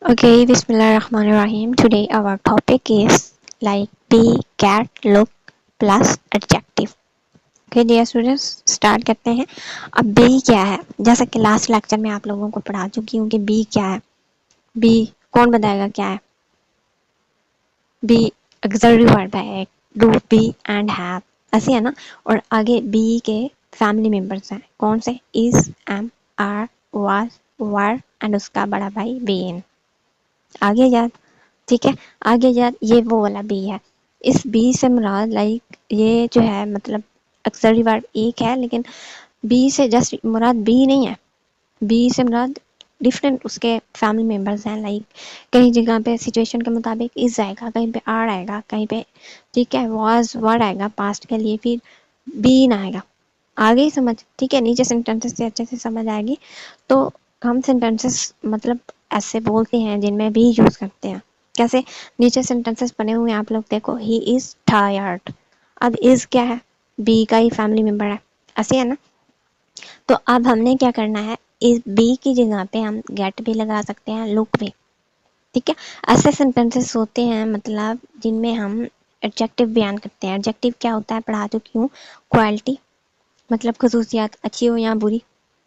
Okay, Bismillahirrahmanirrahim. Today our topic is like be, cat, look plus adjective. Okay, dear students, start करते हैं. अब be क्या है? जैसा कि लास्ट लेक्चर में आप लोगों को पढ़ा चुकी हूँ कि be क्या है. be कौन बताएगा क्या है? be auxiliary verb है एक, do, be and have. ऐसे है ना. और आगे be के फैमिली मेंबर्स हैं. कौन से? is, am, are, was, were and उसका बड़ा भाई been. आगे याद. ठीक है, आगे याद. ये वो वाला बी है. इस बी से मुराद लाइक ये जो है मतलब अक्सरी वर्ड एक है, लेकिन बी से जस्ट मुराद बी नहीं है. बी से मुराद डिफरेंट उसके फैमिली मेंबर्स हैं. लाइक कहीं जगह पे सिचुएशन के मुताबिक इज आएगा, कहीं पे आर आएगा, कहीं पे ठीक है वाज वर्ड आएगा पास्ट के लिए, फिर बी ना आएगा. आगे ही समझ. ठीक है, नीचे सेंटेंसेस से अच्छे से समझ आएगी. तो हम सेंटेंसेस मतलब ऐसे बोलते हैं जिनमें भी यूज करते हैं. कैसे? नीचे सेंटेंसेस बने हुए हैं, आप लोग देखो. ही इज टायर्ड. अब इज क्या है? बी का ही फैमिली मेंबर है. ऐसे है ना. तो अब हमने क्या करना है, इस बी की जगह पे हम गेट भी लगा सकते हैं, लुक भी. ठीक है, ऐसे सेंटेंसेस होते हैं मतलब जिनमें हम एडजेक्टिव बयान करते हैं. एडजेक्टिव क्या होता है पढ़ा चुकी हूँ. क्वालिटी मतलब खसूसियात, अच्छी हो या बुरी.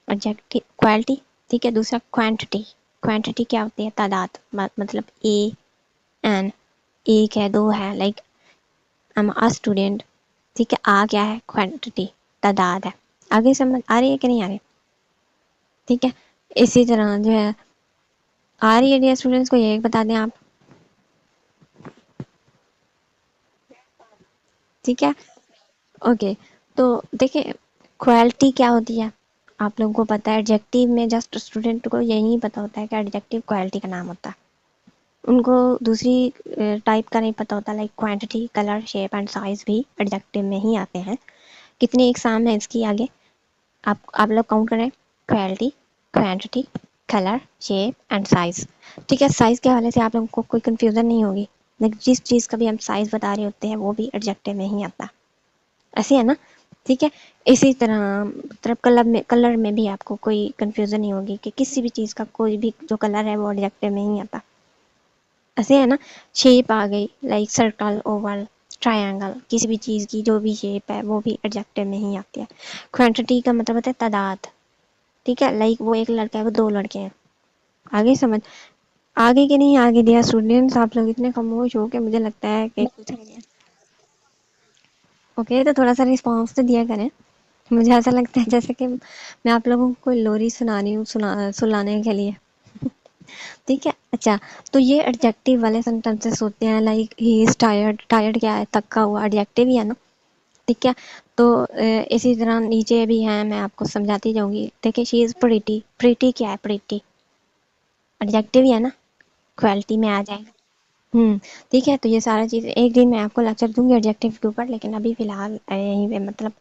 Adjective quality. ठीक है. दूसरा क्वांटिटी. क्वांटिटी क्या होती है? तादाद. मतलब ए एन, एक है, दो है. Like I am a student. ठीक है, आ क्या है? क्वांटिटी, तादाद है. आगे समझ आ रही है कि नहीं आ रही? ठीक है, इसी तरह जो है आ रही है डियर स्टूडेंट्स को ये बता दें आप. ठीक है, ओके. तो देखिए क्वालिटी क्या होती है आप लोगों को पता है. एडजेक्टिव में जस्ट स्टूडेंट को यही पता होता है कि एडजेक्टिव क्वालिटी का नाम होता है. उनको दूसरी टाइप का नहीं पता होता. Like quantity, colour, shape and size भी एडजेक्टिव में ही आते हैं. कितनी एग्जाम है इसकी आगे आप लोग काउंट करें. Quality, quantity, colour, shape and size. ठीक है, साइज के हवाले से आप लोगों को कोई कंफ्यूजन नहीं होगी. लेकिन जिस चीज़ का भी हम साइज बता रहे होते हैं वो भी एडजेक्टिव में ही आता है. ऐसे है ना. ठीक है, इसी तरह मतलब कलर में भी आपको कोई कंफ्यूजन नहीं होगी कि किसी भी चीज़ का कोई भी जो कलर है वो एडजेक्टिव में ही आता. ऐसे है ना. शेप आ गई. Like circle, Oval, triangle. किसी भी चीज़ की जो भी शेप है वो भी एडजेक्टिव में ही आती है. क्वांटिटी का मतलब होता है तादाद. ठीक है, लाइक वो एक लड़का है, वो दो लड़के हैं. आगे समझ. आगे के नहीं आगे दिया स्टूडेंट्स. आप लोग इतने खामोश हो के मुझे लगता है कि कुछ नहीं है. ओके, तो थोड़ा सा रिस्पॉन्स तो दिया करें. मुझे ऐसा लगता है जैसे कि मैं आप लोगों को कोई लोरी सुना रही हूँ, सुनाने के लिए. ठीक है, अच्छा. तो ये एडजेक्टिव वाले सेंटेंसेस होते हैं. Like he is tired. Tired क्या है? थका हुआ. एडजेक्टिव ही है ना. ठीक है, तो इसी तरह नीचे भी है, मैं आपको समझाती जाऊंगी. देखिए, शी इज प्रीटी. प्रीटी क्या है? प्रीटी एडजेक्टिव ही है ना. क्वालिटी में आ जाएगा. ठीक है, तो ये सारा चीज़ एक दिन मैं आपको लेक्चर दूंगी एडजेक्टिव के ऊपर. लेकिन अभी फ़िलहाल यहीं पे मतलब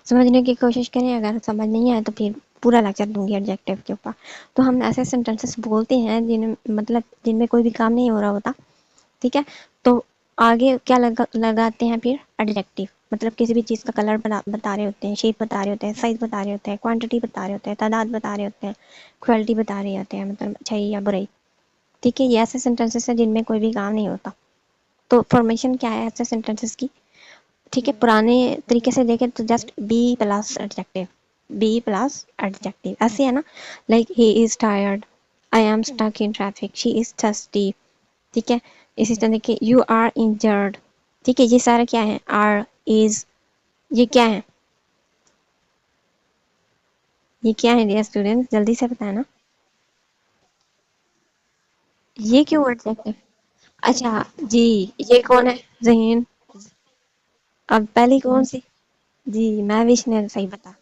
समझने की कोशिश करें. अगर समझ नहीं आए तो फिर पूरा लेक्चर दूंगी एडजेक्टिव के ऊपर. तो हम ऐसे सेंटेंसेस बोलते हैं मतलब जिनमें कोई भी काम नहीं हो रहा होता. ठीक है, तो आगे क्या लगाते हैं फिर? एडजेक्टिव. मतलब किसी भी चीज़ का कलर बता रहे होते हैं, शेप बता रहे होते हैं, साइज बता रहे होते हैं, क्वांटिटी बता रहे होते हैं, तादाद बता रहे होते हैं, क्वालिटी बता रहे होते हैं, मतलब अच्छाई या बुराई. ठीक है, ये ऐसे सेंटेंसेस हैं जिनमें कोई भी काम नहीं होता. तो फॉर्मेशन क्या है ऐसे सेंटेंसेस की? ठीक है, पुराने तरीके से देखें तो just be plus adjective. Be plus adjective ऐसे है ना. Like he is tired, I am stuck in traffic, she is thirsty. ठीक है, इसी तरह देखिए यू आर इंजर्ड. ठीक है, ये सारे क्या है? Are, is. ये क्या है? ये क्या है डियर स्टूडेंट? जल्दी से बताए ना. ये क्यों एडजेक्टिव? अच्छा जी. ये कौन है? जहीन. अब पहली कौन सी? जी, मैं विश ने सही बता.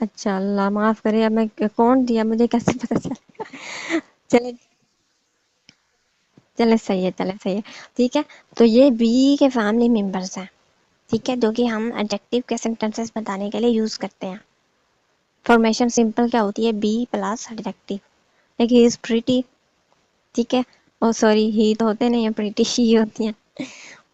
अच्छा, अल्लाह माफ करे. अब मैं कौन दिया मुझे कैसे पता चलेगा? चले. चले सही है, चले सही है. ठीक है, तो ये बी के फैमिली मेंबर्स हैं. ठीक है, जो कि हम एडजेक्टिव के सेंटेंसेस बताने के लिए यूज करते हैं. फॉर्मेशन सिंपल क्या होती है? Be plus adjective. Like he is pretty. ठीक है. ओ सॉरी, ही तो होते नहीं है, प्रीटी शी होती है.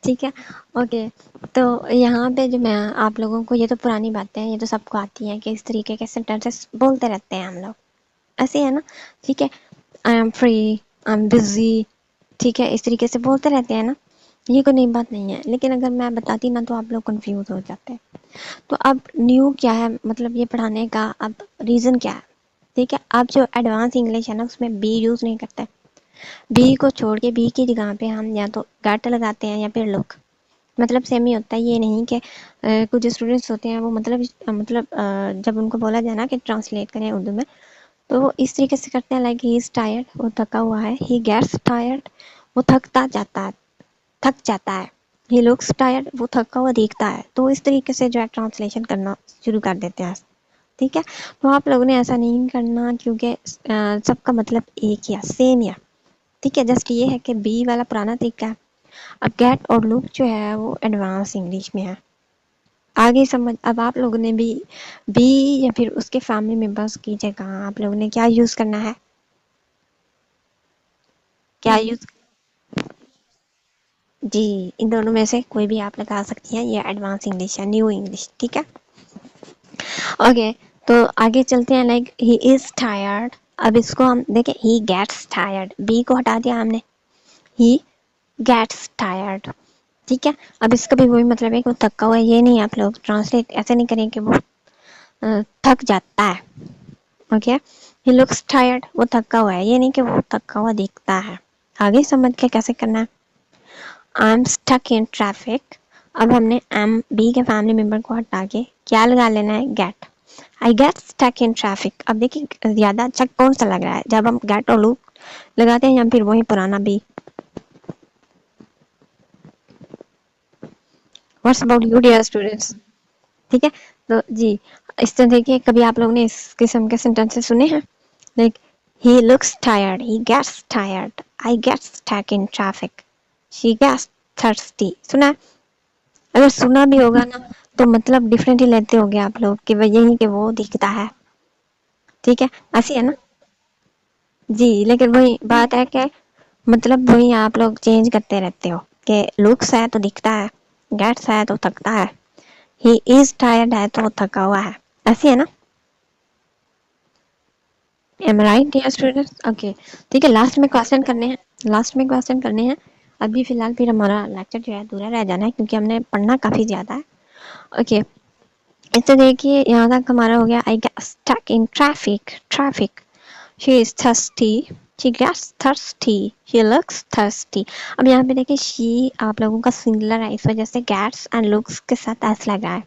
ठीक है, ओके. तो यहाँ पे जो मैं आप लोगों को, ये तो पुरानी बातें हैं, ये तो सबको आती हैं कि इस तरीके के सेंटेंसेस बोलते रहते हैं हम लोग. ऐसे है ना. ठीक है, I M free, I am busy, ठीक है, इस तरीके से बोलते रहते हैं ना, ये कोई नई बात नहीं है, लेकिन अगर मैं बताती ना तो आप लोग कंफ्यूज हो जाते हैं। तो अब न्यू क्या है, मतलब ये पढ़ाने का अब रीज़न क्या है, ठीक है। अब जो एडवांस इंग्लिश है ना उसमें बी यूज़ नहीं करते, बी को छोड़ के बी की जगह पे हम या तो गेट लगाते हैं या फिर लुक, मतलब सेम ही होता है। ये नहीं कि कुछ स्टूडेंट्स होते हैं वो जब उनको बोला जाए ना कि ट्रांसलेट करें उर्दू में, तो वो इस तरीके से करते हैं, लाइक ही इज़ टायर्ड, वो थका हुआ है, ही गेट्स टायर्ड, वो थक जाता है, ही लुक्स टायर्ड, वो थका हुआ दिखता है। तो इस तरीके से जो है ट्रांसलेशन करना शुरू कर देते हैं, ठीक है। तो आप लोगों ने ऐसा नहीं करना, क्योंकि सबका मतलब एक ही है, सेम ही है, ठीक है। जस्ट ये है कि बी वाला पुराना तरीका है, अब गेट और लुक जो है वो एडवांस इंग्लिश में है। आगे समझ, अब आप लोगों ने भी बी या फिर उसके फैमिली मेंबर्स की जगह आप लोगों ने क्या यूज़ करना है, क्या यूज़, जी, इन दोनों में से कोई भी आप लगा सकती हैं, ये एडवांस इंग्लिश है, न्यू इंग्लिश, ठीक है। ओके, तो आगे चलते हैं, लाइक ही इज टायर्ड। अब इसको हम देखें, ही गेट्स टायर्ड, बी को हटा दिया हमने, ही गेट्स टायर्ड, ठीक है। अब इसका भी वही मतलब है कि वो थका हुआ है, ये नहीं, आप लोग ट्रांसलेट ऐसे नहीं करें कि वो थक जाता है, ओके। ही लुक्स टायर्ड, वो थका हुआ है, ये नहीं कि वो थका हुआ दिखता है। आगे समझ के कैसे करना है, I am stuck in traffic. अब हमने एम बी के फैमिली मेंबर को हटा के क्या लगा लेना है, get, I get stuck in traffic. अब देखिए ज्यादा अच्छा कौन सा लग रहा है, जब हम गेट और लुक लगाते हैं या फिर वही पुराना be. What's about you dear students, ठीक है। तो जी, इस तरह देखिए, कभी आप लोगों ने इस किस्म के सेंटेंसेस सुने हैं, like he looks tired, he gets tired, I get stuck in traffic, she gets thirsty, सुना है? अगर सुना भी होगा ना तो मतलब डिफरेंट ही लेते होगे आप लोग कि वह यही कि वो दिखता है, ठीक है, ऐसी है ना। जी, लेकिन वही बात है कि मतलब वही आप लोग चेंज करते रहते हो कि लुक्स है तो दिखता है, गेट्स है तो थकता है, ही इज टायर्ड है तो वो थका हुआ है, ऐसी है ना। Am right dear students, okay, ठीक है। लास्ट में क्वेश्चन करने हैं। अभी फिलहाल फिर हमारा लेक्चर जो है अधूरा रह जाना है, क्योंकि हमने पढ़ना काफ़ी ज़्यादा है, ओके। तो देखिए यहाँ तक हमारा हो गया, I get stuck in traffic, she is thirsty, she gets thirsty, she looks thirsty. अब यहाँ पे देखिए शी आप लोगों का सिंगुलर है, इस वजह से गेट्स एंड लुक्स के साथ एस लगा है।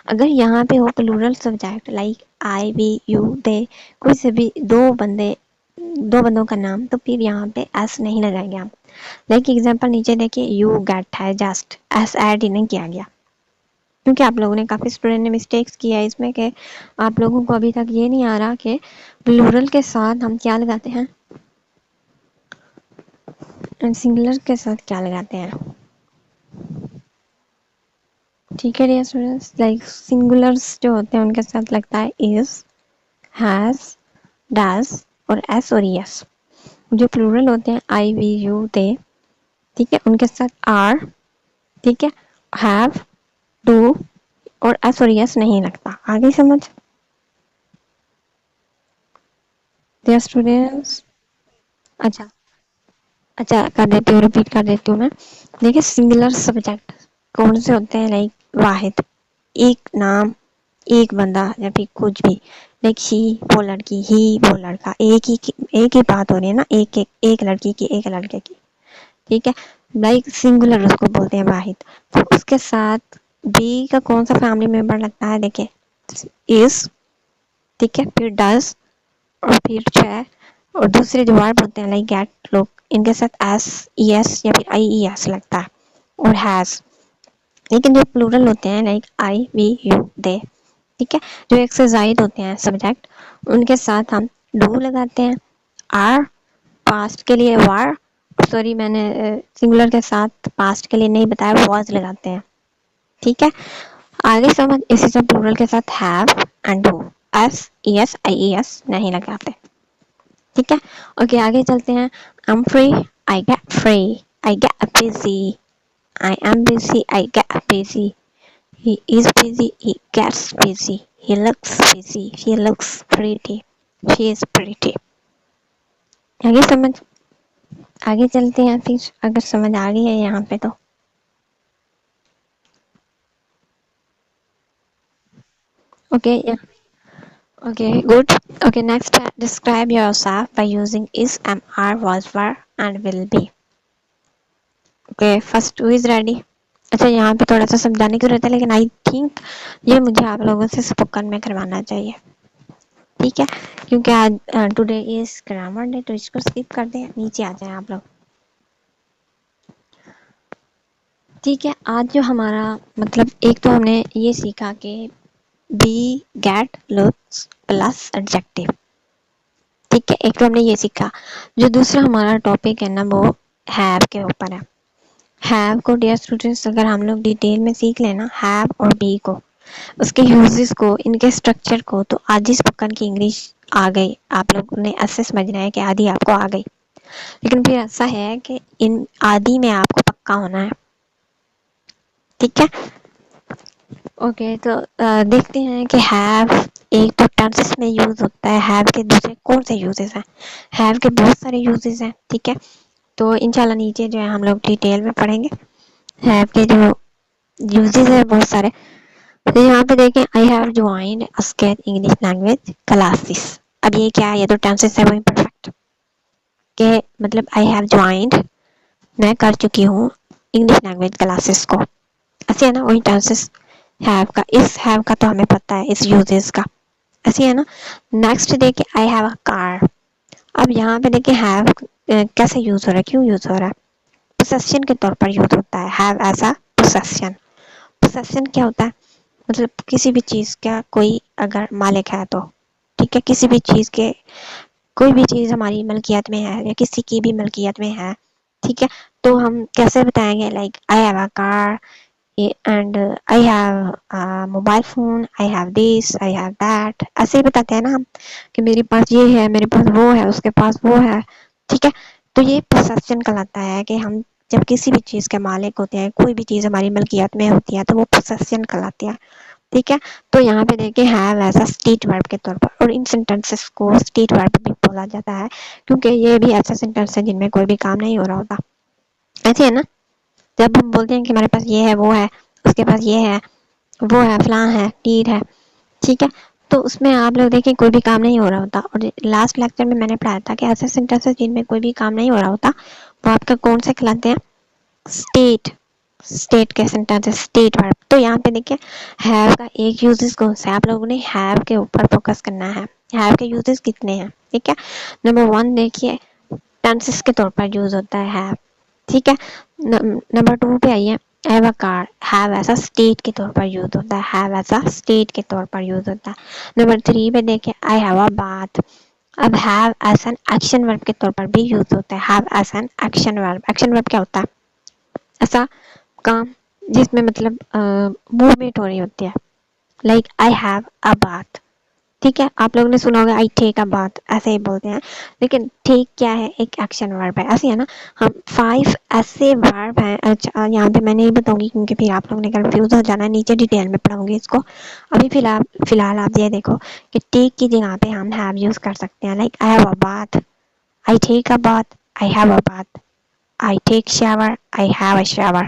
अगर यहाँ पे हो plural subject like I we you they, कोई से भी दो बंदों का नाम, तो फिर यहाँ पे एस नहीं लगाएंगे आप। लाइक एग्जांपल नीचे देखिए, यू गेट है, जस्ट एस ऐड ही नहीं किया गया, क्योंकि आप लोगों ने काफ़ी स्टूडेंट ने मिस्टेक्स किया है इसमें कि आप लोगों को अभी तक ये नहीं आ रहा कि प्लूरल के साथ हम क्या लगाते हैं एंड सिंगुलर के साथ क्या लगाते हैं, ठीक है डियर स्टूडेंट्स। लाइक सिंगुलर्स जो होते हैं उनके साथ लगता है इज, हैज, डज और एस और यस। जो प्लूरल होते हैं आई वी यू दे, ठीक है, उनके साथ आर, ठीक है, हैव, डू और एस और यस नहीं लगता। आगे समझ डियर स्टूडेंट्स। अच्छा, अच्छा कर देती हूँ, रिपीट कर देती हूँ मैं। देखिए सिंगुलर सब्जेक्ट कौन से होते हैं, लाइक वाहिद, एक नाम, एक बंदा या फिर कुछ भी, लाइक ही वो लड़की, ही वो लड़का, एक ही बात हो रही है ना, एक लड़की की एक लड़के की, ठीक है। लाइक सिंगुलर उसको बोलते हैं वाहिद। तो उसके साथ बी का कौन सा फैमिली मेंबर लगता है, देखिए इज, ठीक है, फिर डज और फिर जो है, और दूसरे जो वर्ब होते हैं लाइक गेट, लोग, इनके साथ एस ई एस या फिर आई ई एस लगता है, और हैज। लेकिन जो प्लूरल होते हैं like I we you they, ठीक है, जो एक से जायद होते हैं सब्जेक्ट, उनके साथ हम डू लगाते हैं, आर पास्ट के लिए वार, सॉरी मैंने सिंगुलर के साथ पास्ट के लिए नहीं बताया, वॉज लगाते हैं, ठीक है। आगे समझ, इसी से प्लूरल के साथ have and do, S E S I E S नहीं लगाते, ठीक है। ओके आगे चलते हैं, I'm free, I get free, I get busy, I am busy, I get busy, he is busy, he gets busy, he looks busy, she looks pretty, she is pretty। आगे समझ, آگے چلتے ہیں پھر اگر سمجھ آ گئی ہے یہاں پہ تو. Okay okay good. Okay next ہے describe yourself by using is am are was were and will be. Okay first who is ready. اچھا یہاں پہ تھوڑا سا سمجھانے کی ضرورت ہے لیکن آئی تھنک یہ مجھے آپ لوگوں سے اسپوکن میں کروانا چاہیے. ٹھیک ہے کیونکہ آج ٹوڈے از گرامر ڈے تو اس کو اسکپ کر دیں, نیچے آ جائیں آپ لوگ. ٹھیک ہے آج جو ہمارا مطلب ایک تو ہم نے یہ سیکھا کہ be get looks plus adjective. ٹھیک ہے ایک تو ہم نے یہ سیکھا. جو دوسرا ہمارا ٹاپک ہے نا وہ ہیو کے اوپر ہے. ہیو کو ڈیئر اسٹوڈینٹس اگر ہم لوگ ڈیٹیل میں سیکھ لینا ہیو اور بی کو, اس کے یوزز کو, ان کے اسٹرکچر کو, تو آج ہی اسپوکن کی انگلش آ گئی. آپ لوگوں نے ایسے سمجھنا ہے کہ آدھی آپ کو آ گئی, لیکن پھر ایسا ہے کہ ان آدھی میں آپ کو پکا ہونا ہے. ٹھیک ہے اوکے تو دیکھتے ہیں کہ ہیو ایک تو ٹینسز میں یوز ہوتا ہے. ہیو کے دوسرے کون سے یوزز ہیں؟ ہیو کے بہت سارے یوزز ہیں. ٹھیک ہے تو انشاءاللہ نیچے جو ہے ہم لوگ ڈیٹیل میں پڑھیں گے ہیو کے جو یوزز ہیں بہت سارے. تو یہاں پہ دیکھیں I have joined Sketch English language classes. اب یہ کیا ہے؟ یہ تو ٹینسز ہے وہ امپرفیکٹ کہ مطلب آئی ہیو جوائنڈ میں کر چکی ہوں انگلش لینگویج کلاسز کو. ایسے ہے نا وہی ٹینسز ہیو کا. اس ہیو کا تو ہمیں پتہ ہے اس یوزز کا. ایسے ہے نا. نیکسٹ دیکھیں آئی ہیو اے کار. اب یہاں پہ دیکھیں ہیو کیسے یوز ہو رہا ہے, کیوں یوز ہو رہا ہے؟ پوسیشن کے طور پر یوز ہوتا ہے. Have as a پوسیشن. پوسیشن کیا ہوتا ہے؟ مطلب کسی بھی چیز کا کوئی اگر مالک ہے تو ٹھیک ہے, کسی بھی چیز کے کوئی بھی چیز ہماری ملکیت میں ہے یا کسی کی بھی ملکیت میں ہے. ٹھیک ہے تو ہم کیسے بتائیں گے؟ Like I have a car and I have mobile phone, I have this, I have that. ایسے ہی بتاتے ہیں نا ہم کہ میرے پاس یہ ہے, میرے پاس وہ ہے, اس کے پاس وہ ہے. ٹھیک ہے تو یہ پوسیشن کہلاتا ہے کہ ہم جب کسی بھی چیز کے مالک ہوتے ہیں, کوئی بھی چیز ہماری ملکیت میں ہوتی ہے تو وہ پوسیشن کہلاتی ہے. ٹھیک ہے تو یہاں پہ دیکھیں ہیو ایز اے اسٹیٹ ورب کے طور پر, اور ان سینٹینسز کو اسٹیٹ ورب بھی بولا جاتا ہے کیونکہ یہ بھی ایسا سینٹینس ہے جن میں کوئی بھی کام نہیں ہو رہا ہوتا. ایسے ہے نا. جب ہم بولتے ہیں کہ ہمارے پاس یہ ہے, وہ ہے, اس کے پاس یہ ہے, وہ ہے, فلاں ہے, ٹیر ہے. ٹھیک ہے تو اس میں آپ لوگ دیکھیں کوئی بھی کام نہیں ہو رہا ہوتا. اور لاسٹ لیکچر میں نے پڑھایا تھا کہ ایسے سینٹینس جن میں کوئی بھی کام نہیں ہو رہا ہوتا وہ آپ کا کون سے کہلاتے ہیں؟ اسٹیٹ. اسٹیٹ کے سینٹینس اسٹیٹ ورب. تو یہاں پہ دیکھیں ہیو کا ایک یوزز کون سا ہے؟ آپ لوگوں نے ہیو کے اوپر فوکس کرنا ہے. ہیو کے یوزز کتنے ہیں؟ ٹھیک ہے نمبر 1 دیکھیے ٹینسز کے طور پر یوز ہوتا ہے ہیو. ٹھیک ہے نمبر 2 پہ آئیے have a car. Have as a state کے طور پر یوز ہوتا ہے. ہیو ایز اے اسٹیٹ کے طور پر یوز ہوتا ہے. نمبر 3 پہ دیکھیں آئی ہیو اے باتھ. اب ہیو ایز این ایکشن ورب کے طور پر بھی یوز ہوتا ہے. ہیو ایز این ایکشن ورب. ایکشن ورب کیا ہوتا ہے؟ ایسا کام جس میں مطلب موومنٹ ہو رہی ہوتی ہے. Like I have a bath. ٹھیک ہے آپ لوگوں نے سنا ہوگا آئی ٹیک اے باتھ, ایسے ہی بولتے ہیں. لیکن ٹھیک کیا ہے؟ ایک ایکشن ورب ہے. ایسے ہے نا ہم 5 ایسے ورب ہیں. اچھا یہاں پہ میں نہیں بتاؤں گی کیونکہ پھر آپ لوگوں نے کنفیوز ہو جانا ہے, نیچے ڈیٹیل میں پڑھاؤں گی اس کو. ابھی فی الحال آپ یہ دیکھو کہ ٹیک کی جگہ پہ ہم ہیو یوز کر سکتے ہیں. Like I have a bath, I take a bath, I have a bath. I take shower, I have a shower.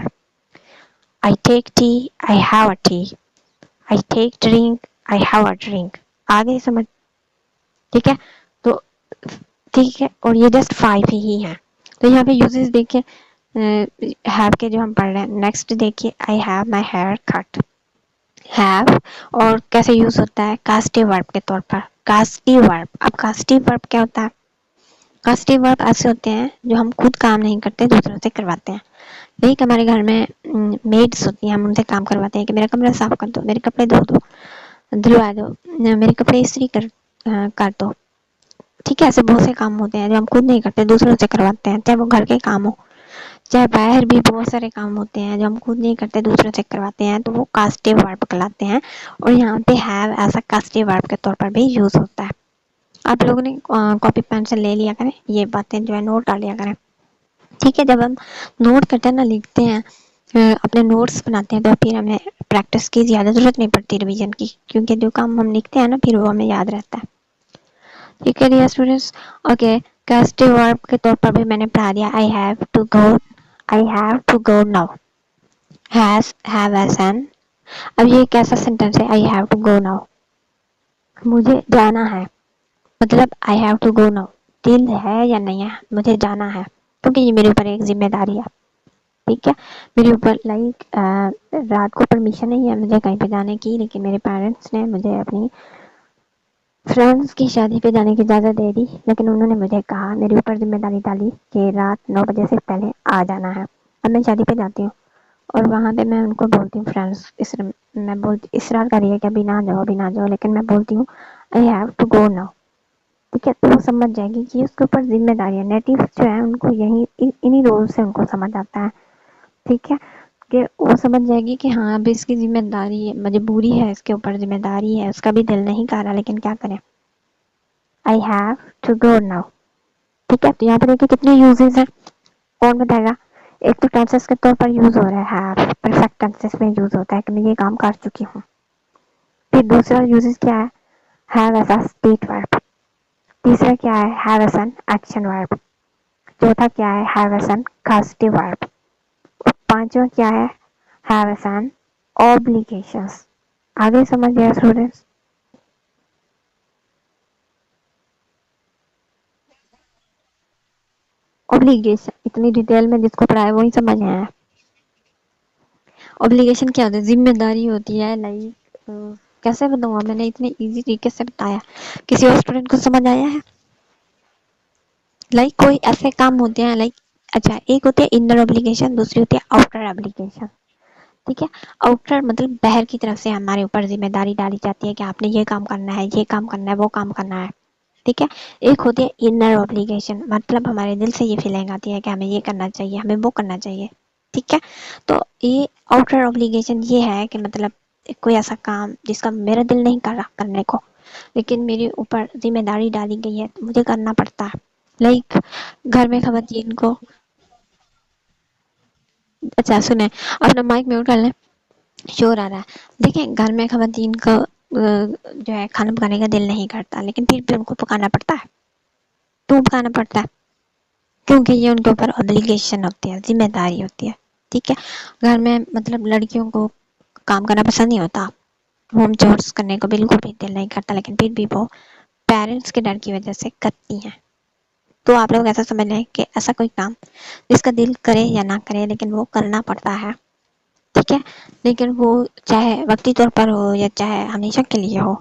I take tea, I have a tea. I take drink, I have a drink. آگے سمجھ. ٹھیک ہے تو ٹھیک ہے اور یہ just 5 ہی ہیں. تو یہاں پہ یوزز دیکھیں ہیو کے جو ہم پڑھ رہے ہیں. نیکسٹ دیکھیے I have my hair cut. Have اور کیسے یوز ہوتا ہے؟ کاسٹیو ورب کے طور پر. کاسٹیو ورب. اب کاسٹیو ورب کیا ہوتا ہے؟ کاسٹیو ورب ایسے ہوتے ہیں جو ہم خود کام نہیں کرتے, دوسروں سے کرواتے ہیں. ایک ہمارے گھر میں میڈس ہوتی ہیں, ہم ان سے کام کرواتے ہیں کہ میرا کمرہ صاف کر دو, میرے کپڑے دھلوا دو, میرے کپڑے استری کر دو. ٹھیک ہے ایسے بہت سے کام ہوتے ہیں جو ہم خود نہیں کرتے, دوسروں سے کرواتے ہیں. چاہے وہ گھر کے کام ہو, چاہے باہر بھی بہت سارے کام ہوتے ہیں جو ہم خود نہیں کرتے, دوسروں سے کرواتے ہیں. تو وہ کاسٹیو ورب کہلاتے ہیں. اور یہاں پہ ہیو ایسا کاسٹیو ورب کے طور پر بھی یوز ہوتا ہے. آپ لوگوں نے کاپی پینسل لے لیا کریں, یہ باتیں جو ہے نوٹ ڈال لیا کریں. ٹھیک ہے جب ہم نوٹ کرتے ہیں نا, لکھتے ہیں, اپنے نوٹس بناتے ہیں, تو پھر ہمیں پریکٹس کی زیادہ ضرورت نہیں پڑتی ریویژن کی, کیونکہ جو کام ہم لکھتے ہیں نا پھر وہ ہمیں یاد رہتا ہے. ٹھیک ہے dear students okay. Causative verb के तौर पर भी मैंने पढ़ा दिया, I have to go now, has, have, as an. अब ये कैसा सेंटेंस है, I have to go now, मुझे जाना है, मतलब I have to go now, दिल है या नहीं है, मुझे जाना है, क्योंकि ये मेरे ऊपर एक जिम्मेदारी है, ठीक है। मेरे ऊपर लाइक रात को परमिशन नहीं है मुझे कहीं पे जाने की, लेकिन मेरे पेरेंट्स ने मुझे अपनी फ्रेंड्स की शादी पे जाने की इजाज़त दे दी, लेकिन उन्होंने मुझे कहा, मेरे ऊपर जिम्मेदारी डाली कि रात 9 बजे से पहले आ जाना है। अब मैं शादी पे जाती हूँ और वहाँ पे मैं उनको बोलती हूँ, फ्रेंड्स मैं बोलती, इसरार करिए कि अभी ना जाओ, अभी ना जाओ, लेकिन मैं बोलती हूँ I have to go now, ठीक है। तो वो समझ जाएगी कि उसके ऊपर जिम्मेदारी है। नेटिव जो है उनको यही इन्हीं रोल से उनको समझ आता है, ठीक है, कि वो समझ जाएगी कि हाँ अभी इसकी जिम्मेदारी है, मजबूरी है, इसके ऊपर जिम्मेदारी है, उसका भी दिल नहीं कर रहा, लेकिन क्या करें, I have to go now, ठीक है। तो यहाँ पे देखिए कितने यूजेस हैं, कौन बताएगा। एक तो टेंसेस के तौर पर यूज हो रहा है हैव, परफेक्ट टेंसेस में यूज होता है कि मैं ये काम कर चुकी हूँ। फिर दूसरा यूजेस क्या है, have as a state verb. तीसरा क्या है, have as an action verb. चौथा क्या है, have as an causative verb. और पांचवा क्या है, हैव एज एन ऑब्लिगेशंस। आगे समझ गया स्टूडेंट्स। ऑब्लिगेशन इतनी डिटेल में जिसको पढ़ा है वही समझ आया है। ऑब्लिगेशन क्या होता है, जिम्मेदारी होती है, लाइक कैसे बताऊँ, मैंने इतने इजी तरीके से बताया, किसी और स्टूडेंट को समझ आया है। लाइक कोई ऐसे काम होते हैं, लाइक अच्छा, एक होती है इनर ऑब्लिगेशन, दूसरी होती है आउटर ऑब्लिगेशन, ठीक है। आउटर मतलब बाहर की तरफ से हमारे ऊपर जिम्मेदारी डाली जाती है कि आपने ये काम करना है, ये काम करना है, वो काम करना है, ठीक है। एक होती है इनर ऑब्लिगेशन, मतलब हमारे दिल से ये फीलिंग आती है कि हमें ये करना चाहिए, हमें वो करना चाहिए, ठीक है। तो ये आउटर ऑब्लिगेशन ये है कि मतलब कोई ऐसा काम जिसका मेरा दिल नहीं कर रहा करने को, लेकिन मेरे ऊपर जिम्मेदारी डाली गई है तो मुझे करना पड़ता है। लाइक घर में खवातीन को, अच्छा सुने, अपना माइक म्यूट कर लें, शोर आ रहा है। देखिए घर में खवातीन को जो है खाना पकाने का दिल नहीं करता, लेकिन फिर भी उनको पकाना पड़ता है, क्यों पकाना पड़ता है, क्योंकि ये उनके ऊपर ऑब्लिगेशन होती है, जिम्मेदारी होती है, ठीक है। घर में मतलब लड़कियों को काम करना पसंद नहीं होता, होम चोर्स करने को बिल्कुल भी दिल नहीं करता, लेकिन फिर भी वो पेरेंट्स के डर की वजह से करती हैं। तो आप लोग ऐसा समझ लें कि ऐसा कोई काम जिसका दिल करे या ना करे लेकिन वो करना पड़ता है, ठीक है। लेकिन वो चाहे वक्ती तौर पर हो या चाहे हमेशा के लिए हो,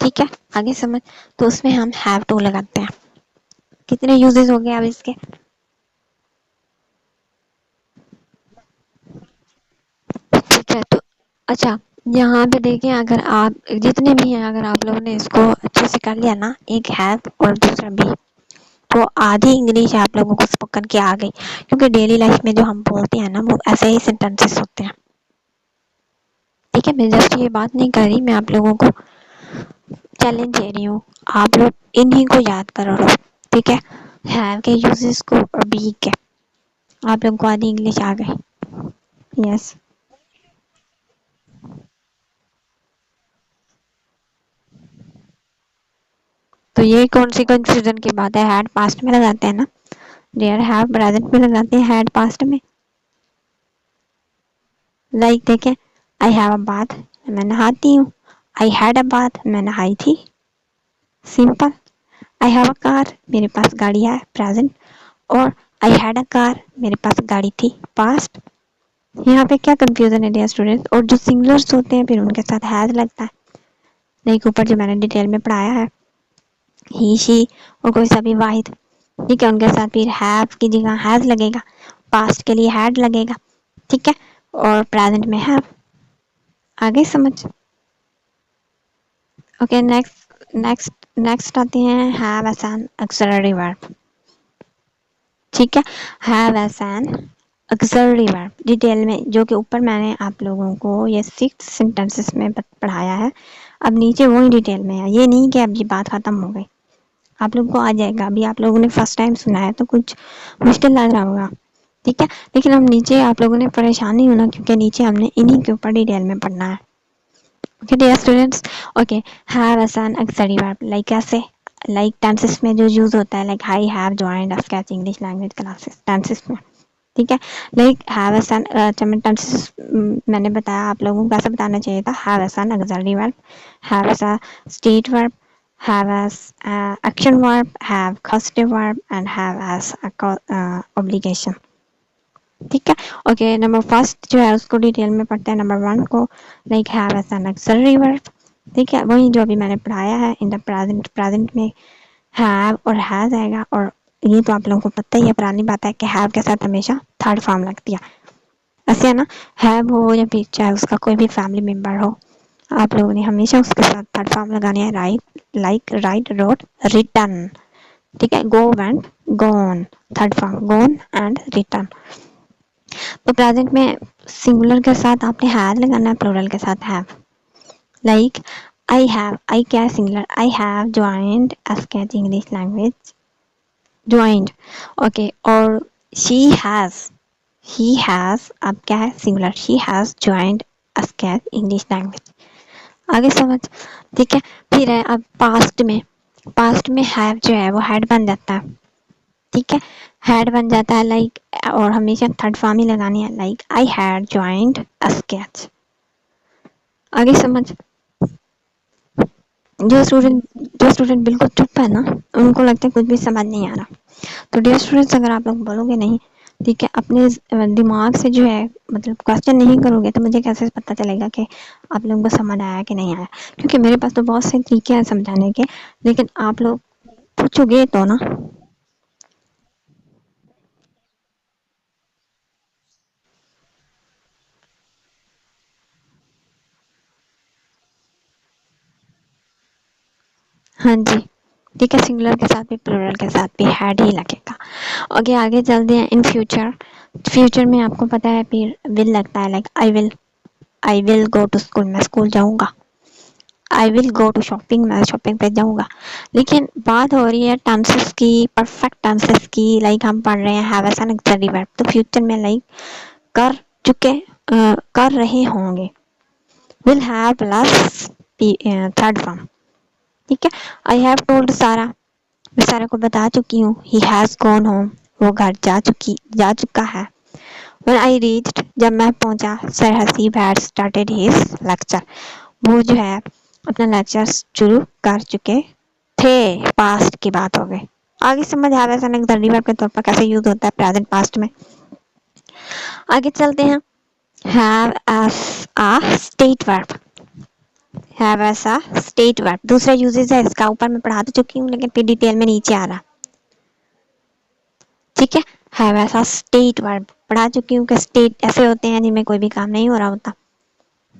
ठीक है। आगे समझ, तो उसमें हम हैव टू लगाते हैं। कितने यूजेस हो गए अब इसके, ठीक है। तो अच्छा, यहाँ पे देखिए, अगर आप जितने भी हैं, अगर आप लोगों ने इसको अच्छे से कर लिया ना, एक हैव और दूसरा भी, तो आधी इंग्लिश आप लोगों को स्पोकन की आ गई, क्योंकि डेली लाइफ में जो हम बोलते हैं ना वो ऐसे ही सेंटेंसेस होते हैं, ठीक है। मैं जस्ट ये बात नहीं कर रही, मैं आप लोगों को चैलेंज दे रही हूँ, आप लोग इन्हीं को याद करो, ठीक है। हैव के यूजेस को और बी के, आप लोगों को आधी इंग्लिश आ गई, यस। तो ये कौन सी कंफ्यूजन की बात है, हैड पास्ट में लगाते हैं ना, डेयर हैव प्रेजेंट में लगाते हैं, हैड पास्ट में। लाइक देखें, आई हैव अ बाथ, मैं नहाती हूँ, आई हैड अ बाथ, मैं नहाई थी, simple. I have a car, मेरे पास गाड़ी है, प्रेजेंट। और आई हैड अ कार, मेरे पास गाड़ी थी, पास्ट। यहाँ पे क्या कंफ्यूजन है डियर स्टूडेंट्स, और जो सिंगुलर्स होते हैं फिर उनके साथ हैज लगता है, लाइक ऊपर जो मैंने डिटेल में पढ़ाया है, ही शी और कोई सा भी वाहिद, ठीक है, उनके साथ फिर हैव की जगह हैज लगेगा, पास्ट के लिए हैड लगेगा, ठीक है, और प्रेजेंट में हैव। आगे समझ, ओके। नेक्स्ट आते हैं have as an auxiliary verb, ठीक है। Have as an auxiliary verb detail में, जो कि ऊपर मैंने आप लोगों को ये 6 सेंटेंसेस में पढ़ाया है, अब नीचे वही डिटेल में है, ये नहीं कि अब ये बात खत्म हो गई, आप लोगों को आ जाएगा। अभी आप लोगों ने फर्स्ट टाइम सुना है तो कुछ मुश्किल लग रहा होगा, ठीक है, लेकिन हम नीचे आप लोगों ने परेशान नहीं होना, क्योंकि नीचे हमने इन्हीं के ऊपर डिटेल में पढ़ना है, okay dear students. Okay, have as an auxiliary verb, like कैसे, लाइक टेंसेस में जो यूज होता है, like I have joined sketch English language classes, tenses में, ठीक है। Like have as an tenses मैंने बताया आप लोगों को कैसे बताना चाहिए था। Have as an auxiliary verb, have as a state verb, have as action verb, have causative verb and have as a obligation, ठीक है। ओके, नंबर फर्स्ट जो है उसको डिटेल में पढ़ते हैं, नंबर वन को, like have as an auxiliary verb, ठीक है, वही जो अभी मैंने पढ़ाया है। इन द प्रेजेंट, प्रेजेंट में हैव और हैज आएगा, और ये तो आप लोगों को पता ही है, पुरानी बात है कि हैव के साथ हमेशा थर्ड फॉर्म लगती है, ऐसे है ना। हैव हो या फिर चाहे उसका कोई भी फैमिली मेंबर हो, आप लोगों ने हमेशा उसके साथ थर्ड फॉर्म लगानी है। Right, like right, wrote, written, ठीक है। Go, went, gone, third form gone and written. तो प्रेजेंट में सिंगुलर के साथ आपने हैव लगाना है, प्लूरल के साथ have. Like I have, I क्या है singular, I have joined sketch English language, joined, okay. और शी हैज अब क्या है singular, she has joined sketch English language, आगे समझ, ठीक है। फिर है अब पास्ट में, पास्ट में हैव जो है वो हैड बन जाता है, ठीक है, हैड बन जाता है, लाइक और हमेशा थर्ड फॉर्म ही लगानी है, like I had joined sketch, आगे समझ। जो स्टूडेंट बिल्कुल चुप है ना, उनको लगता है कुछ भी समझ नहीं आ रहा। तो डियर स्टूडेंट्स, अगर आप लोग बोलोगे नहीं, ठीक है, अपने दिमाग से जो है मतलब क्वेश्चन नहीं करोगे, तो मुझे कैसे पता चलेगा कि आप लोगों को समझ आया कि नहीं आया, क्योंकि मेरे पास तो बहुत से तरीके हैं समझाने के, लेकिन आप लोग पूछोगे तो ना। हाँ जी, ठीक है, सिंगुलर के साथ भी प्लूरल के साथ भी हैड ही लगेगा। ओके, आगे चलते हैं। इन फ्यूचर, फ्यूचर में आपको पता है फिर विल लगता है, like I will go to school, मैं स्कूल जाऊंगा। I will go to shopping, मैं शॉपिंग पे जाऊंगा। लेकिन बात हो रही है टेंसेस की, परफेक्ट टेंसेस की, लाइक हम पढ़ रहे हैं have as an auxiliary verb, तो फ्यूचर में लाइक कर चुके, कर रहे होंगे, will have plus third form, ठीक है। आई हैव टोल्ड सारा, मैं सारा को बता चुकी हूँ। ही हैज गॉन होम, वो घर जा चुका है। When I reached, जब मैं पहुंचा, sir Haseeb had started his lecture, वो जो है अपना लेक्चर शुरू कर चुके थे, पास्ट की बात हो गई। आगे समझ आ वैसा ऑक्सिलरी वर्ब के तौर पर कैसे यूज होता है प्रेजेंट पास्ट में। आगे चलते हैं। Have as a state verb, have as a state verb दूसरा यूजेस है इसका, ऊपर मैं पढ़ा तो चुकी हूँ, लेकिन फिर डिटेल में नीचे आ रहा, ठीक है। Have as a state verb पढ़ा चुकी हूँ कि स्टेट ऐसे होते हैं जिनमें कोई भी काम नहीं हो रहा होता,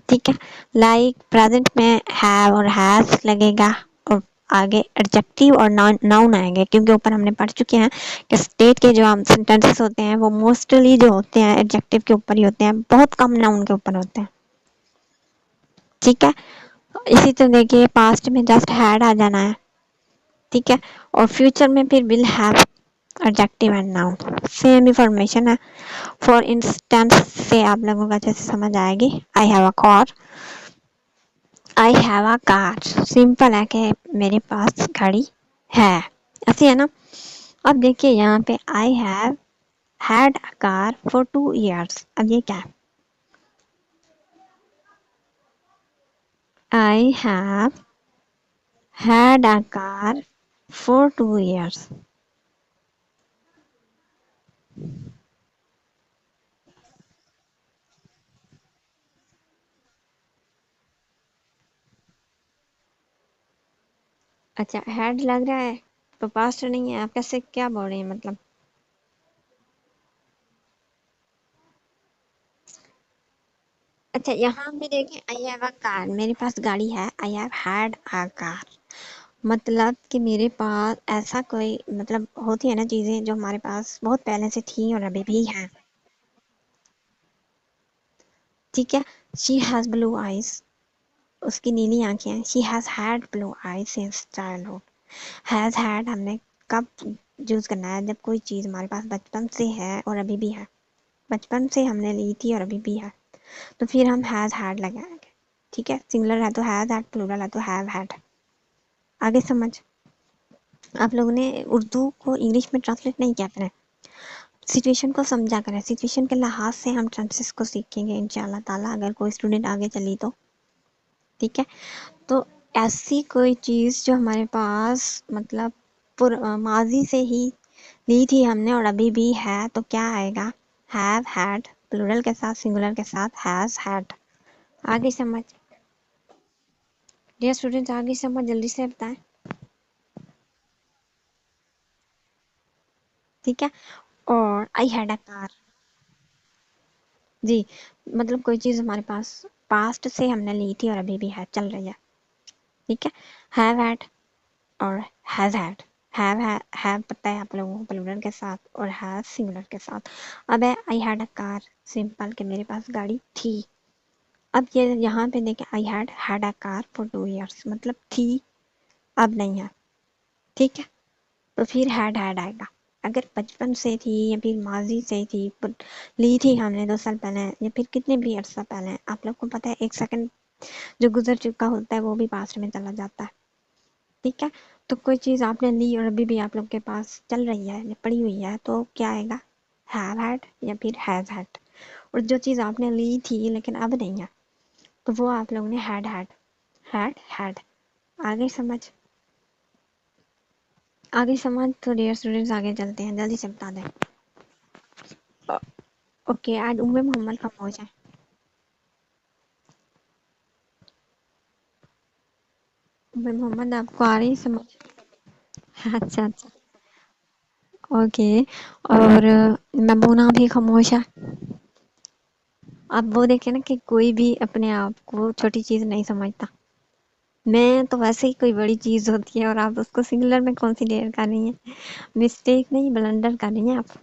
ठीक है। लाइक प्रेजेंट में हैव और हैज लगेगा, और आगे एडजेक्टिव और नाउन आएंगे, क्योंकि ऊपर हमने पढ़ चुके हैं कि स्टेट के जो हम सेंटेंसेस होते हैं वो मोस्टली जो होते हैं एडजेक्टिव के ऊपर ही होते हैं, बहुत कम नाउन के ऊपर होते हैं, ठीक है। इसी तरह देखिए पास्ट में जस्ट हैड आ जाना है, ठीक है, और फ्यूचर में फिर will have, adjective and noun, same information है। फॉर इंस्टेंस से आप लोगों को अच्छे से समझ आएगी। I have a car, I have a car simple है कि मेरे पास गाड़ी है, ऐसी है ना। अब देखिए यहाँ पे I have had a car for 2 years, अब ये क्या है, I have had a car for 2 years। अच्छा, हैड लग रहा है तो पास्ट नहीं है, आप कैसे क्या बोल रहे हैं मतलब। अच्छा, यहाँ पे देखिए आई हैव अ कार, मेरे पास गाड़ी है, I have had a car, मतलब कि मेरे पास ऐसा कोई मतलब होती है ना चीजें जो हमारे पास बहुत पहले से थी और अभी भी हैं, ठीक है। शी हैज ब्लू आईज, उसकी नीली आंखें हैं, she has had blue eyes since childhood. Has had हमने कब यूज करना है, जब कोई चीज हमारे पास बचपन से है और अभी भी है, बचपन से हमने ली थी और अभी भी है, तो फिर हम हैज हैड लगाएंगे, ठीक है। सिंगुलर है तो हैज हैड, प्लूरल है तो हैव हैड, आगे समझ। آپ لوگوں نے اردو کو انگلش میں ٹرانسلیٹ نہیں کیا کریں، سچویشن کو سمجھا کریں، سچویشن کے لحاظ سے ہم ٹرانسلیٹ کو سیکھیں گے انشاءاللہ تعالیٰ، اگر کوئی اسٹوڈنٹ آگے چلی تو ٹھیک ہے۔ تو ایسی کوئی چیز جو ہمارے پاس مطلب ماضی سے ہی لی تھی ہم نے اور ابھی بھی ہے، تو کیا آئے گا؟ ہیو ہیڈ، پلورل کے ساتھ، سنگولر کے ساتھ ہیز ہیڈ۔ آگے سمجھ ڈیئر اسٹوڈنٹس، آگے سمجھ جلدی سے بتائیں، ٹھیک ہے۔ اور آئی ہیڈ اے کار، جی مطلب کوئی چیز ہمارے پاس پاسٹ سے ہم نے لی تھی اور ابھی بھی ہے، چل رہی ہے، ٹھیک ہے۔ ہیو ہیڈ اور ہیز ہیڈ، ہیو پتہ ہے آپ لوگوں کو پلورل کے ساتھ اور ہیز سنگولر کے ساتھ۔ اب ہے آئی ہیڈ اے کار، سمپل کہ میرے پاس گاڑی تھی۔ اب یہ یہاں پہ دیکھیں I had a car for 2 years، مطلب تھی اب نہیں ہے، ٹھیک ہے۔ تو پھر ہیڈ آئے گا، اگر بچپن سے تھی یا پھر ماضی سے تھی، لی تھی ہم نے 2 سال پہلے یا پھر کتنے بھی عرصہ پہلے، آپ لوگ کو پتہ ہے 1 سیکنڈ جو گزر چکا ہوتا ہے وہ بھی پاسٹ میں چلا جاتا ہے، ٹھیک ہے۔ تو کوئی چیز آپ نے لی اور ابھی بھی آپ لوگ کے پاس چل رہی ہے یا پڑی ہوئی ہے، تو کیا آئے گا؟ ہیو ہیڈ یا پھر ہیز ہیڈ۔ اور جو چیز آپ نے لی تھی لیکن اب نہیں ہے، تو وہ آپ لوگوں نے ہیڈ۔ آگے سمجھ، آگے سمجھ تو ڈیئر اسٹوڈنٹس آگے چلتے ہیں، جلدی سے بتا دیں۔ اوکے، آج محمد کا موج ہے، محمد آپ کو آ رہی سمجھ؟ اچھا اچھا، اوکے۔ اور ممونہ بھی خاموش ہے۔ اب وہ دیکھیں نا کہ کوئی بھی اپنے آپ کو چھوٹی چیز نہیں سمجھتا، میں تو ویسے ہی کوئی بڑی چیز ہوتی ہے اور آپ اس کو سنگولر میں کنسیڈر کر رہی ہیں، مسٹیک نہیں بلنڈر کر رہی ہیں آپ۔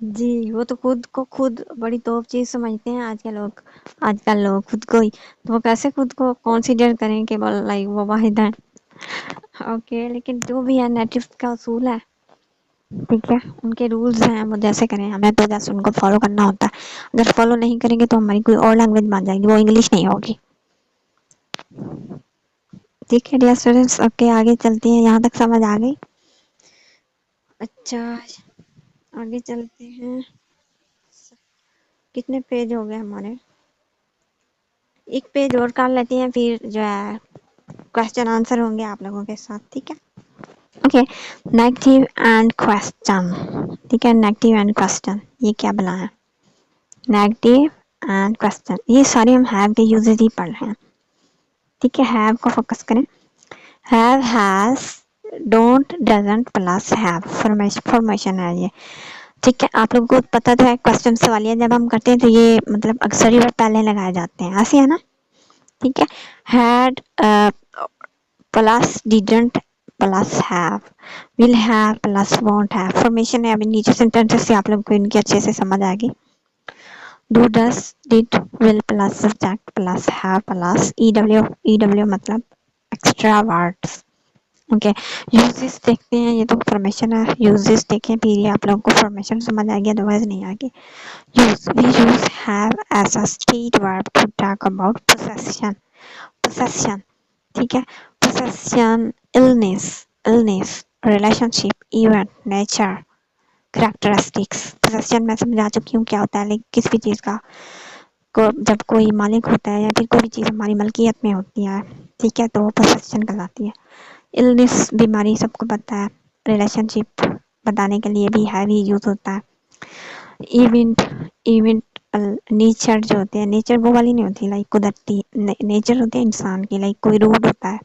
جی وہ تو خود کو خود بڑی توپ چیز سمجھتے ہیں آج کل لوگ خود کو ہی، تو وہ کیسے خود کو کنسیڈر کریں کہ لائک وہ واحد ہیں۔ اوکے، لیکن جو بھی ہے نیٹو کا اصول ہے، ٹھیک ہے، ان کے رولز ہیں، وہ جیسے کریں ہمیں تو جیسے ان کو فالو کرنا ہوتا ہے، اگر فالو نہیں کریں گے تو ہماری کوئی اور لینگویج بن جائے گی، وہ انگلش نہیں ہوگی، ٹھیک ہے ڈیئر اسٹوڈنٹس۔ اوکے آگے چلتے ہیں، یہاں تک سمجھ آ گئی؟ اچھا آگے چلتے ہیں، کتنے پیج ہو گئے ہمارے؟ ایک پیج اور کر لیتے ہیں، پھر جو ہے کوشچن آنسر ہوں گے آپ لوگوں کے ساتھ، ٹھیک ہے۔ اوکے، نیگیٹیو اینڈ کوشچن، ٹھیک ہے، نیگیٹیو اینڈ کوشچن، یہ کیا بنا ہے؟ نیگیٹیو اینڈ کوشچن، یہ سارے ہم ہیو کے یوزز ہی پڑھ رہے ہیں، ٹھیک ہے۔ ہیو کو فوکس کریں، have has don't doesn't plus have, formation ہے یہ، ٹھیک ہے۔ آپ لوگوں کو پتہ تو ہے کوشچن سوالیہ جب ہم کرتے ہیں تو یہ مطلب اکثر ہی پہلے لگائے جاتے ہیں، ایسے ہے نا، ٹھیک ہے۔ Had plus didn't plus have, will have plus want have, formation ہے، ابھی نیچے سینٹینس سے آپ لوگ کو ان کی اچھے سے سمجھ آئے گی۔ Do does did will plus subject plus have plus E W مطلب ایکسٹرا ورڈس، اوکے۔ یوزز دیکھتے ہیں، یہ تو فارمیشن ہے، یوزز دیکھیں پھر یہ آپ لوگوں کو فارمیشن سمجھ آئے گی، ادروائز نہیں آئے گی۔ We use have as a state verb to talk about possession، ٹھیک ہے۔ possession، illness، relationship، event، nature، characteristics۔ possession میں سمجھا چکی ہوں کیا ہوتا ہے، لیکن کسی بھی چیز کا جب کوئی مالک ہوتا ہے یا پھر کوئی بھی چیز ہماری ملکیت میں ہوتی ہے، ٹھیک ہے، تو وہ possession کہلاتی ہے۔ illness بیماری سب کو پتہ ہے، ریلیشن شپ بتانے کے لیے بھی ہیوی یوز ہوتا ہے۔ ایونٹ نیچر جو ہوتے ہیں، نیچر وہ والی نہیں ہوتی لائک قدرتی، نیچر ہوتے ہیں انسان کی، لائک کوئی روڈ ہوتا ہے،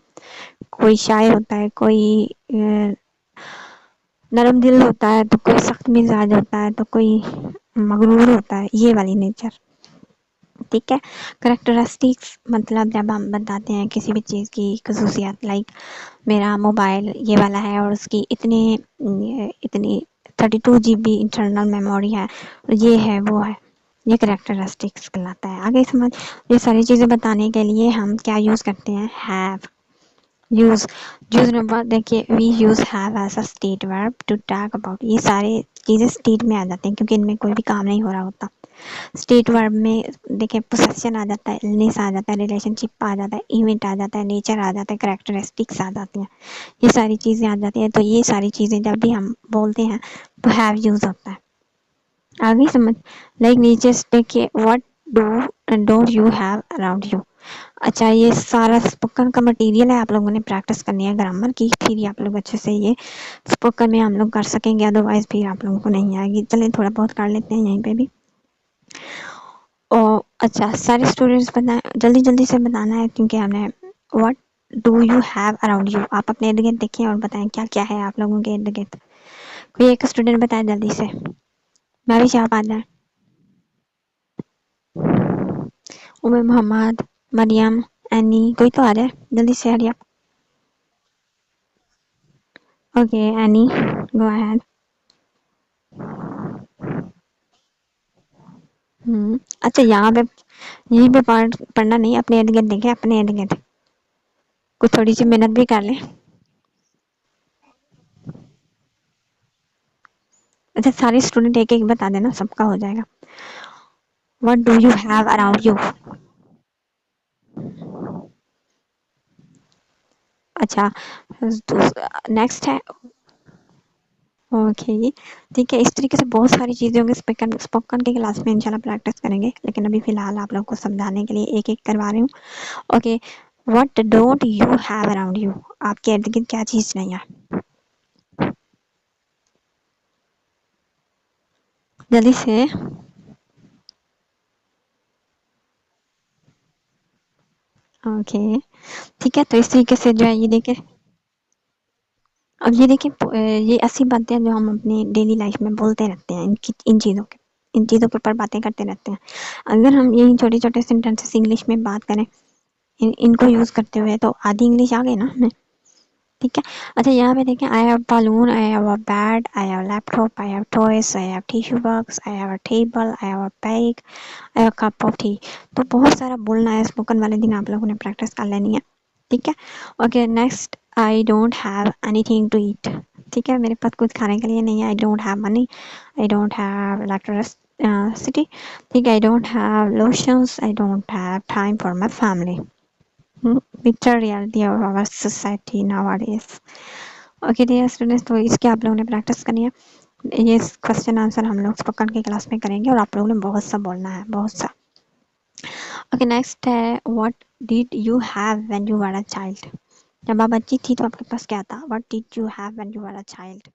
کوئی شائع ہوتا ہے، کوئی نرم دل ہوتا ہے، تو کوئی سخت مزاج ہوتا ہے، تو کوئی مغرور ہوتا ہے، یہ والی نیچر، ٹھیک ہے۔ کریکٹرسٹکس مطلب جب ہم بتاتے ہیں کسی بھی چیز کی خصوصیات، لائک میرا موبائل یہ والا ہے اور اس کی اتنی 32 GB انٹرنل میموری ہے، یہ ہے وہ ہے، یہ کریکٹرسٹکس کہلاتا ہے۔ آگے سمجھ، یہ ساری چیزیں بتانے کے لیے ہم کیا یوز کرتے ہیں؟ ہیو، use use number देखिए we use have as a state verb to talk about. ये सारे चीजें स्टेट में आ जाते हैं क्योंकि इनमें कोई भी काम नहीं हो रहा होता. स्टेट वर्ब में देखिए पोसेशन आ जाता है, इलनेस आ जाता है, रिलेशनशिप आ जाता है, इवेंट आ जाता है, नेचर आ जाता है, कैरेक्टरिस्टिक्स आ जाती हैं. ये सारी चीजें आ जाती हैं. तो ये सारी चीजें जब भी हम बोलते हैं तो हैव यूज होता है. आगे समझ. लाइक नीचे देखिए what do and don't you have around you. अच्छा, ये सारा स्पोकन का मटेरियल है, आप लोगों ने प्रैक्टिस करनी है ग्रामर की, फिर ही आप लोग अच्छे से ये स्पोकन में हम लोग कर सकेंगे, अदरवाइज फिर आप लोगों को नहीं आएगी. चलिए थोड़ा बहुत कर लेते हैं यहीं पे भी. और अच्छा, सारे स्टूडेंट्स बताएं, जल्दी जल्दी से बताना है क्योंकि हमने what do you have around you. आप अपने इर्द गिर्द देखें और बताएं क्या क्या है आप लोगों के इर्द गिर्द. कोई एक स्टूडेंट बताए जल्दी से. मैं भी आप आ जाए. उमर मोहम्मद, मरियम, एनी, कोई तो आ जाए जल्दी से. हरिया. Okay any, go ahead. अच्छा, यहाँ पे यहीं पे पढ़ना नहीं, अपने इर्द गिर्द देखें, अपने इर्द गिर्द कुछ थोड़ी सी मेहनत भी कर लें. अच्छा, सारे स्टूडेंट एक एक बता देना, सबका हो जाएगा. What do you have around you. अच्छा, नेक्स्ट है. ओके, ठीक है. इस तरीके से बहुत सारी चीजें होंगी. स्पोकन स्पोकन की क्लास में इंशाल्लाह प्रैक्टिस करेंगे, लेकिन अभी फिलहाल आप लोगों को समझाने के लिए एक एक करवा रही हूँ. Okay, what don't you have around you. आपके इर्द गिर्द क्या चीज नहीं है, जल्दी से. ओके, ठीक है. तो इस तरीके से जो है ये देखिए, अब ये देखिए, ये ऐसी बातें हैं जो हम अपनी डेली लाइफ में बोलते रहते हैं. इन चीज़ों के ऊपर बातें करते रहते हैं. अगर हम यही छोटे छोटे सेंटेंसेस इंग्लिश में बात करें इनको यूज करते हुए, तो आधी इंग्लिश आ गई ना हमें. ठीक है. अच्छा, यहाँ पे देखें, I have balloon, I have a bat, I have laptop, I have toys, I have tissue box, I have a table, I have a bag, I have cup of T. तो बहुत सारा बोलना है. स्पोकन वाले दिन आप लोगों ने प्रैक्टिस कर लेनी है. ठीक है. Okay, next. I don't have anything to eat. ठीक है, मेरे पास कुछ खाने के लिए नहीं है. I don't have money, I don't have electricity. ठीक है. I don't have lotions, I don't have time for my family. Bitter reality of our society nowadays. Okay dear students, तो इसके आप लोगों ने प्रैक्टिस करनी है. ये क्वेश्चन आंसर हम लोग स्पोकन की क्लास में करेंगे और आप लोगों ने बहुत सा बोलना है, बहुत सा. ओके, नेक्स्ट है what did you have when you were a child. जब आप बच्ची थी तो आपके पास क्या था. What did you have when you were a child.